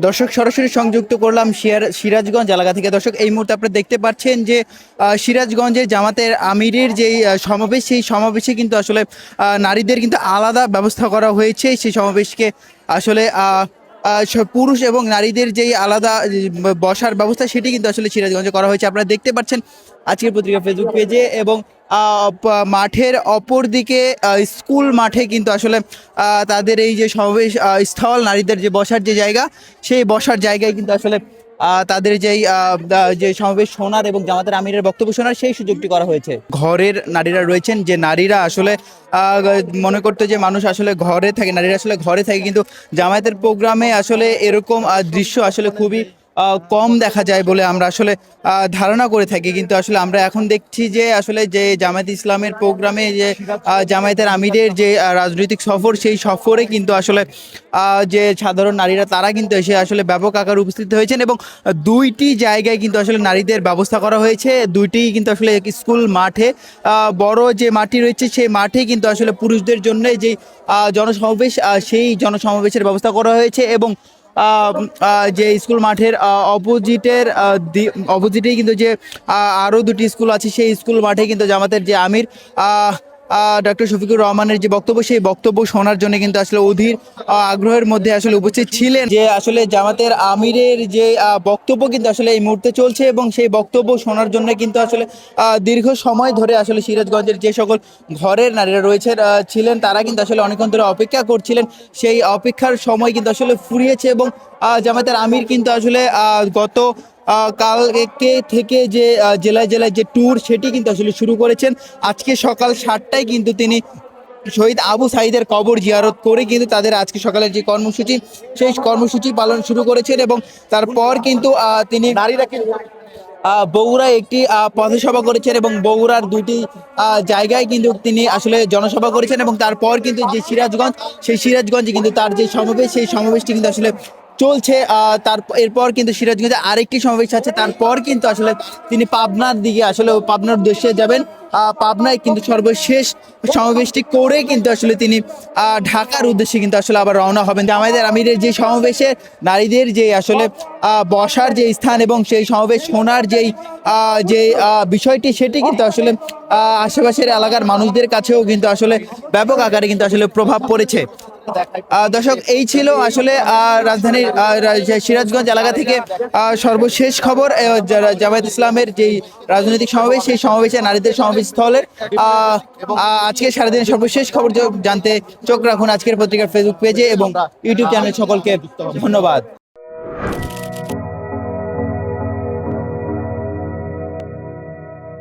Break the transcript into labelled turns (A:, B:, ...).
A: দর্শক সরাসরি সংযুক্ত করলাম সিরাজগঞ্জ এলাকা থেকে। দর্শক এই মুহূর্তে আপনারা দেখতে পাচ্ছেন যে সিরাজগঞ্জে জামাতের আমিরের যেই সমাবেশ, সেই সমাবেশে কিন্তু আসলে নারীদের কিন্তু আলাদা ব্যবস্থা করা হয়েছে। সেই সমাবেশকে আসলে পুরুষ এবং নারীদের যেই আলাদা বসার ব্যবস্থা, সেটি কিন্তু আসলে সিরাজগঞ্জে করা হয়েছে। আপনারা দেখতে পাচ্ছেন আজকের পত্রিকা ফেসবুক পেজে, এবং মাঠের অপর দিকে স্কুল মাঠে কিন্তু আসলে তাদের এই যে সমাবেশ স্থল, নারীদের যে বসার যে জায়গা, সেই বসার জায়গায় কিন্তু আসলে তাদের যেই যে সমাবেশ শোনার এবং জামাতের আমিরের বক্তব্য শোনার সেই সুযোগটি করা হয়েছে। ঘরের নারীরা রয়েছেন, যে নারীরা আসলে মনে করতো যে মানুষ আসলে ঘরে থাকে, নারীরা আসলে ঘরে থাকে, কিন্তু জামায়াতের প্রোগ্রামে আসলে এরকম দৃশ্য আসলে খুবই কম দেখা যায় বলে আমরা আসলে ধারণা করে থাকি। কিন্তু আসলে আমরা এখন দেখছি যে আসলে যে জামায়াত ইসলামের প্রোগ্রামে যে জামায়াতের আমিরের যে রাজনৈতিক সফর, সেই সফরে কিন্তু আসলে যে সাধারণ নারীরা তারা কিন্তু এসে আসলে ব্যাপক আকারে উপস্থিত হয়েছেন, এবং দুইটি জায়গায় কিন্তু আসলে নারীদের ব্যবস্থা করা হয়েছে। দুইটি কিন্তু আসলে স্কুল মাঠে, বড় যে মাঠটি রয়েছে সেই মাঠে কিন্তু আসলে পুরুষদের জন্য যে জনসমাবেশ, সেই জনসমাবেশের ব্যবস্থা করা হয়েছে। এবং যে স্কুল মাঠের অপোজিটেই কিন্তু যে আরও দুটি স্কুল আছে, সেই স্কুল মাঠে কিন্তু জামাতের যে আমির ডক্টর শফিকুর রহমানের যে বক্তব্য, সেই বক্তব্য শোনার জন্য কিন্তু আসলে অধীর আগ্রহের মধ্যে আসলে উপস্থিত ছিলেন। যে আসলে জামাতের আমিরের যে বক্তব্য কিন্তু আসলে এই মুহূর্তে চলছে, এবং সেই বক্তব্য শোনার জন্য কিন্তু আসলে দীর্ঘ সময় ধরে আসলে সিরাজগঞ্জের যে সকল ঘরের নারীরা রয়েছে ছিলেন, তারা কিন্তু আসলে অনেকক্ষণ ধরে অপেক্ষা করছিলেন। সেই অপেক্ষার সময় কিন্তু আসলে ফুরিয়েছে, এবং জামাতের আমির কিন্তু আসলে গত কালকে থেকে যে জেলায় জেলায় যে ট্যুর, সেটি কিন্তু আসলে শুরু করেছেন। আজকে সকাল 7টায় কিন্তু তিনি শহীদ আবু সাঈদের কবর জিয়ারত করে কিন্তু তাদের আজকে সকালের যে কর্মসূচি, সেই কর্মসূচি পালন শুরু করেছেন। এবং তারপর কিন্তু তিনি বগুড়ায় একটি পথসভা করেছেন, এবং বগুড়ার দুটি জায়গায় কিন্তু তিনি আসলে জনসভা করেছেন। এবং তারপর কিন্তু যে সিরাজগঞ্জ, সেই সিরাজগঞ্জে কিন্তু তার যে সমাবেশ, সেই সমাবেশটি কিন্তু আসলে চলছে। এরপর কিন্তু সিরাজগঞ্জে আরেকটি সমাবেশ আছে। তারপর কিন্তু আসলে তিনি পাবনার দিকে, আসলে পাবনার উদ্দেশ্যে যাবেন। পাবনায় কিন্তু সর্বশেষ সমাবেশটি করে কিন্তু আসলে তিনি ঢাকার উদ্দেশ্যে কিন্তু আসলে আবার রওনা হবেন। জামায়াতের আমিরের যে সমাবেশে নারীদের যে আসলে বসার যে স্থান এবং সেই সমাবেশ শোনার যেই যে বিষয়টি, সেটি কিন্তু আসলে আশেপাশের এলাকার মানুষদের কাছেও কিন্তু আসলে ব্যাপক আকারে কিন্তু আসলে প্রভাব পড়েছে। দর্শক, এই ছিল আসলে রাজধানীর সিরাজগঞ্জ এলাকা থেকে সর্বশেষ খবর। জামায়াত ইসলামের যেই রাজনৈতিক সমাবেশ, সেই সমাবেশে নারীদের সমাবেশ স্থলের আজকে সারাদিনের সর্বশেষ খবর জানতে চোখ রাখুন আজকের পত্রিকার ফেসবুক পেজে এবং ইউটিউব চ্যানেল। সকলকে ধন্যবাদ।